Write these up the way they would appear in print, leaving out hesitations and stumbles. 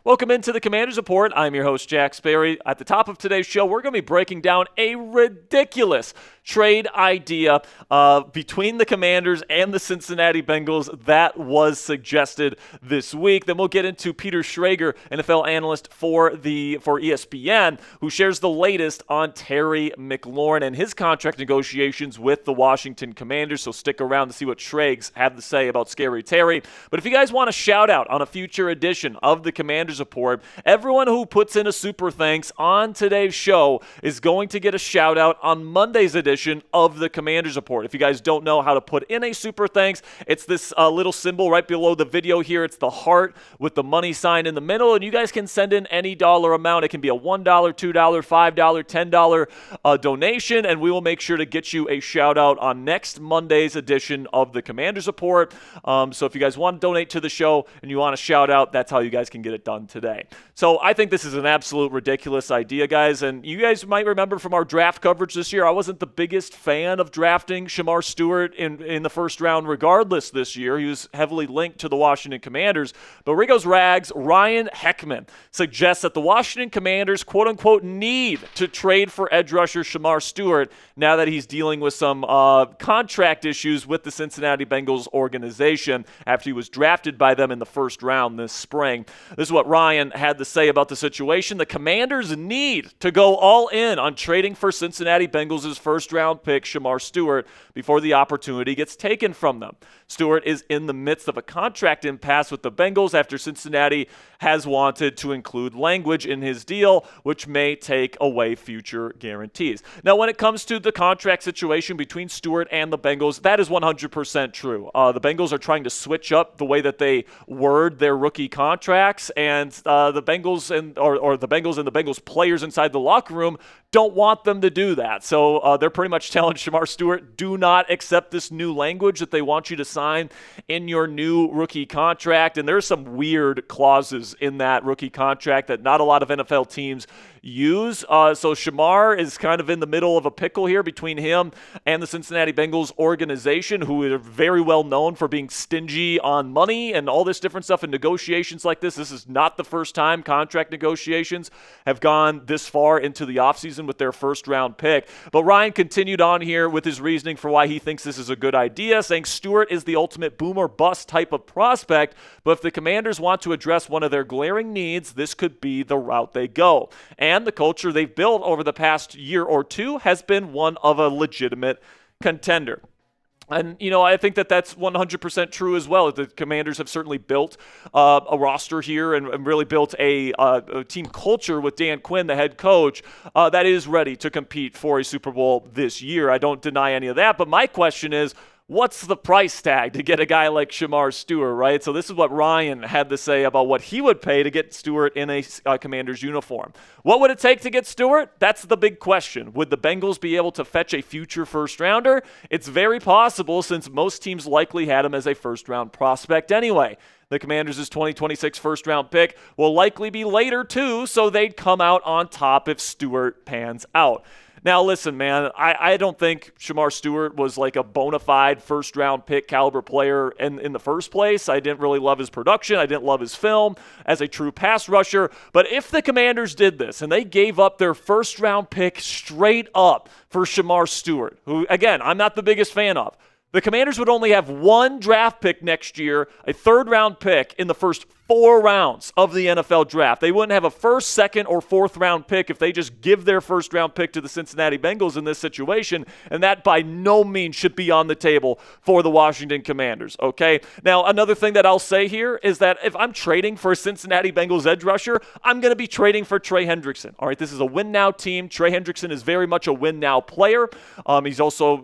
Welcome into the Commander's Report. I'm your host, Jack Sperry. At the top of today's show, we're going to be breaking down a ridiculous trade idea between the Commanders and the Cincinnati Bengals that was suggested this week. Then we'll get into Peter Schrager, NFL analyst for ESPN, who shares the latest on Terry McLaurin and his contract negotiations with the Washington Commanders. So stick around to see what Schrags have to say about Scary Terry. But if you guys want a shout out on a future edition of the Commanders Report, everyone who puts in a super thanks on today's show is going to get a shout out on Monday's edition of the Commanders Report. If you guys don't know how to put in a super thanks, it's this little symbol right below the video here. It's the heart with the money sign in the middle, and you guys can send in any dollar amount. It can be a $1, $2, $5, $10 donation, and we will make sure to get you a shout out on next Monday's edition of the Commanders Report. So if you guys want to donate to the show and you want a shout out, that's how you guys can get it done today. So I think this is an absolute ridiculous idea, guys, and you guys might remember from our draft coverage this year, I wasn't the biggest fan of drafting Shemar Stewart in the first round regardless this year. He was heavily linked to the Washington Commanders. But Riggo's Rags, Ryan Heckman, suggests that the Washington Commanders, quote-unquote, need to trade for edge rusher Shemar Stewart now that he's dealing with some contract issues with the Cincinnati Bengals organization after he was drafted by them in the first round this spring. This is what Ryan had to say about the situation. The Commanders need to go all in on trading for Cincinnati Bengals' first-round pick Shemar Stewart before the opportunity gets taken from them. Stewart is in the midst of a contract impasse with the Bengals after Cincinnati has wanted to include language in his deal, which may take away future guarantees. Now, when it comes to the contract situation between Stewart and the Bengals, that is 100% true. The Bengals are trying to switch up the way that they word their rookie contracts, and the Bengals and the Bengals players inside the locker room don't want them to do that. So they're pretty much telling Shemar Stewart, do not accept this new language that they want you to sign in your new rookie contract. And there's some weird clauses in that rookie contract that not a lot of NFL teams use. So Shemar is kind of in the middle of a pickle here between him and the Cincinnati Bengals organization, who are very well known for being stingy on money and all this different stuff in negotiations like this. This is not the first time contract negotiations have gone this far into the offseason with their first-round pick. But Ryan continued on here with his reasoning for why he thinks this is a good idea, saying Stewart is the ultimate boom or bust type of prospect, but if the Commanders want to address one of their glaring needs, this could be the route they go. And the culture they've built over the past year or two has been one of a legitimate contender. And, I think that that's 100% true as well. The Commanders have certainly built a roster here and really built a team culture with Dan Quinn, the head coach, that is ready to compete for a Super Bowl this year. I don't deny any of that. But my question is, what's the price tag to get a guy like Shemar Stewart, right? So this is what Ryan had to say about what he would pay to get Stewart in a Commander's uniform. What would it take to get Stewart? That's the big question. Would the Bengals be able to fetch a future first-rounder? It's very possible, since most teams likely had him as a first-round prospect anyway. The Commanders' 2026 first-round pick will likely be later too, so they'd come out on top if Stewart pans out. Now, listen, man, I don't think Shemar Stewart was like a bona fide first-round pick caliber player in the first place. I didn't really love his production. I didn't love his film as a true pass rusher. But if the Commanders did this and they gave up their first-round pick straight up for Shemar Stewart, who, again, I'm not the biggest fan of, the Commanders would only have one draft pick next year, a third-round pick in the first 4 rounds of the NFL draft. They wouldn't have a first, second, or fourth-round pick if they just give their first-round pick to the Cincinnati Bengals in this situation, and that by no means should be on the table for the Washington Commanders, okay? Now, another thing that I'll say here is that if I'm trading for a Cincinnati Bengals edge rusher, I'm going to be trading for Trey Hendrickson, all right? This is a win-now team. Trey Hendrickson is very much a win-now player. He's also,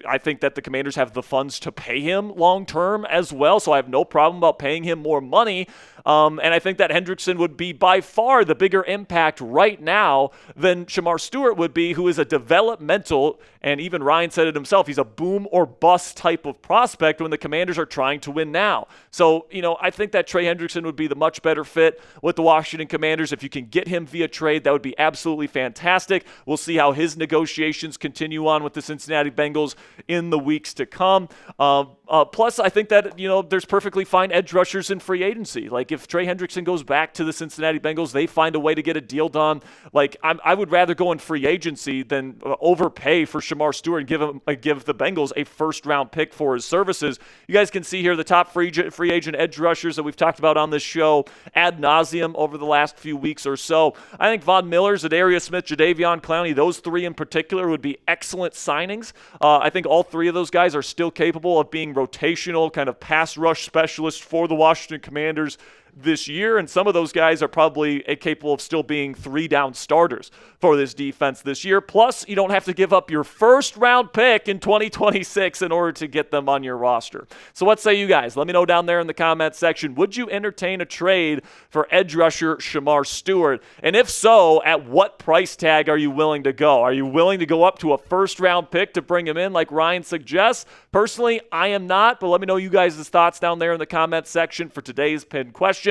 I think that the Commanders have the funds to pay him long-term as well, so I have no problem about paying him more money. And I think that Hendrickson would be by far the bigger impact right now than Shemar Stewart would be, who is a developmental, and even Ryan said it himself, he's a boom or bust type of prospect when the Commanders are trying to win now. So, I think that Trey Hendrickson would be the much better fit with the Washington Commanders. If you can get him via trade, that would be absolutely fantastic. We'll see how his negotiations continue on with the Cincinnati Bengals in the weeks to come. Plus, I think that, there's perfectly fine edge rushers in free agency. Like, if Trey Hendrickson goes back to the Cincinnati Bengals, they find a way to get a deal done. Like, I would rather go in free agency than overpay for Shemar Stewart and give the Bengals a first-round pick for his services. You guys can see here the top free agent edge rushers that we've talked about on this show ad nauseum over the last few weeks or so. I think Von Miller, Zadarius Smith, Jadeveon Clowney, those three in particular would be excellent signings. I think all three of those guys are still capable of being rotational kind of pass rush specialists for the Washington Commanders this year, and some of those guys are probably capable of still being 3-down starters for this defense this year. Plus, you don't have to give up your first-round pick in 2026 in order to get them on your roster. So what say you guys? Let me know down there in the comment section. Would you entertain a trade for edge rusher Shemar Stewart? And if so, at what price tag are you willing to go? Are you willing to go up to a first-round pick to bring him in like Ryan suggests? Personally, I am not, but let me know you guys' thoughts down there in the comment section for today's pinned question.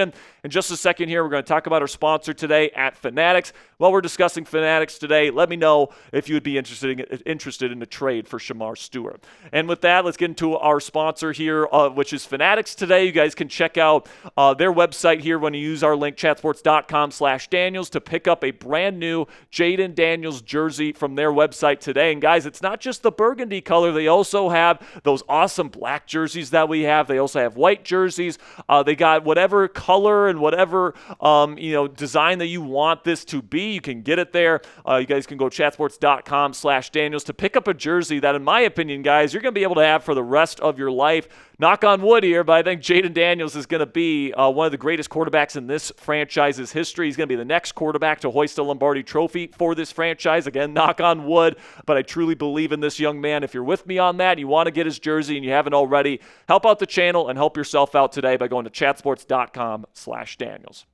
In just a second here, we're going to talk about our sponsor today at Fanatics. While we're discussing Fanatics today, let me know if you would be interested in a trade for Shemar Stewart. And with that, let's get into our sponsor here, which is Fanatics today. You guys can check out their website here when you use our link, chatsports.com/Daniels, to pick up a brand new Jaden Daniels jersey from their website today. And guys, it's not just the burgundy color. They also have those awesome black jerseys that we have. They also have white jerseys. They got whatever color and whatever design that you want this to be. You can get it there. You guys can go chatsports.com/Daniels to pick up a jersey that, in my opinion, guys, you're going to be able to have for the rest of your life. Knock on wood here, but I think Jaden Daniels is going to be one of the greatest quarterbacks in this franchise's history. He's going to be the next quarterback to hoist a Lombardi trophy for this franchise. Again, knock on wood, but I truly believe in this young man. If you're with me on that, you want to get his jersey and you haven't already, help out the channel and help yourself out today by going to chatsports.com/Daniels.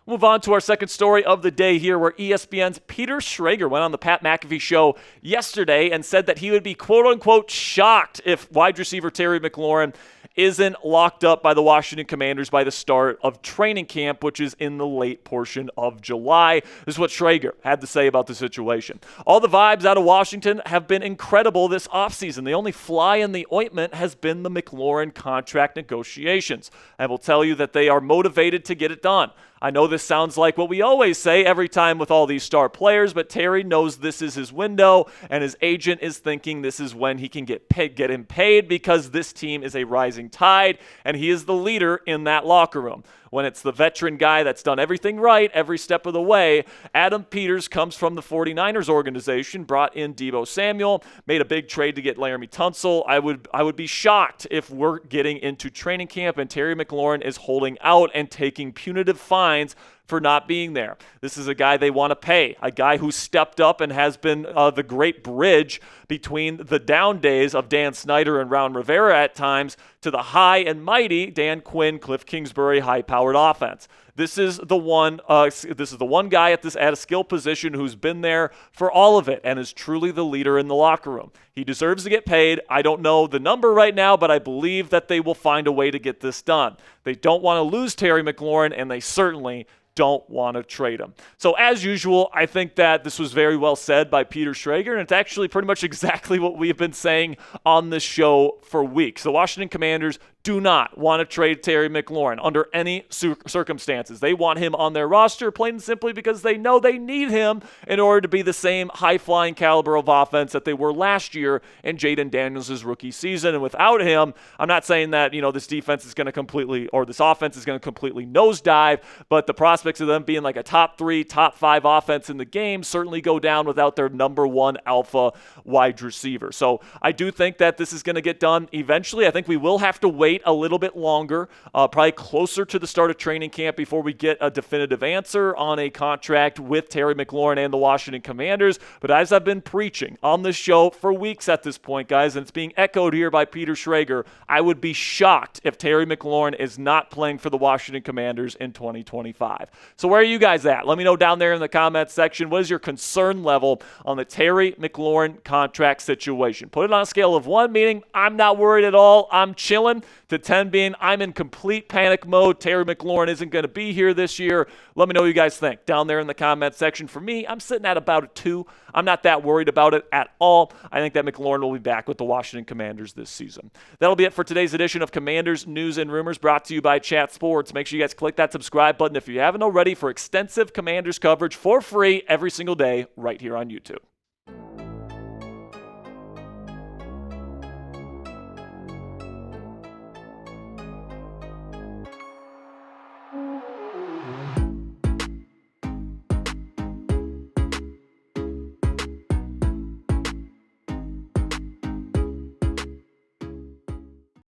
Move on to our second story of the day here, where ESPN's Peter Schrager went on the Pat McAfee show yesterday and said that he would be quote-unquote shocked if wide receiver Terry McLaurin isn't locked up by the Washington Commanders by the start of training camp, which is in the late portion of July. This is what Schrager had to say about the situation. All the vibes out of Washington have been incredible this offseason. The only fly in the ointment has been the McLaurin contract negotiations. I will tell you that they are motivated to get it done. I know this sounds like what we always say every time with all these star players, but Terry knows this is his window, and his agent is thinking this is when he can get him paid, because this team is a rising tide, and he is the leader in that locker room. When it's the veteran guy that's done everything right every step of the way, Adam Peters comes from the 49ers organization, brought in Deebo Samuel, made a big trade to get Laramie Tunsil. I would be shocked if we're getting into training camp and Terry McLaurin is holding out and taking punitive fines for not being there. This is a guy they want to pay, a guy who stepped up and has been the great bridge between the down days of Dan Snyder and Ron Rivera at times to the high and mighty Dan Quinn, Cliff Kingsbury, high-powered offense. This is the one guy at a skill position who's been there for all of it and is truly the leader in the locker room. He deserves to get paid. I don't know the number right now, but I believe that they will find a way to get this done. They don't want to lose Terry McLaurin, and they certainly don't want to trade him. So as usual, I think that this was very well said by Peter Schrager, and it's actually pretty much exactly what we have been saying on this show for weeks. The Washington Commanders do not want to trade Terry McLaurin under any circumstances. They want him on their roster plain and simply because they know they need him in order to be the same high-flying caliber of offense that they were last year in Jaden Daniels' rookie season. And without him, I'm not saying that, this defense is going to completely, or this offense is going to completely nosedive, but the prospects of them being like a top 3, top 5 offense in the game certainly go down without their number 1 alpha wide receiver. So I do think that this is going to get done eventually. I think we will have to wait wait a little bit longer, probably closer to the start of training camp before we get a definitive answer on a contract with Terry McLaurin and the Washington Commanders. But as I've been preaching on this show for weeks at this point, guys, and it's being echoed here by Peter Schrager, I would be shocked if Terry McLaurin is not playing for the Washington Commanders in 2025. So where are you guys at? Let me know down there in the comments section. What is your concern level on the Terry McLaurin contract situation? Put it on a scale of 1, meaning I'm not worried at all, I'm chilling, to 10 being I'm in complete panic mode. Terry McLaurin isn't going to be here this year. Let me know what you guys think down there in the comment section. For me, I'm sitting at about a 2. I'm not that worried about it at all. I think that McLaurin will be back with the Washington Commanders this season. That'll be it for today's edition of Commanders News and Rumors, brought to you by Chat Sports. Make sure you guys click that subscribe button if you haven't already for extensive Commanders coverage for free every single day right here on YouTube.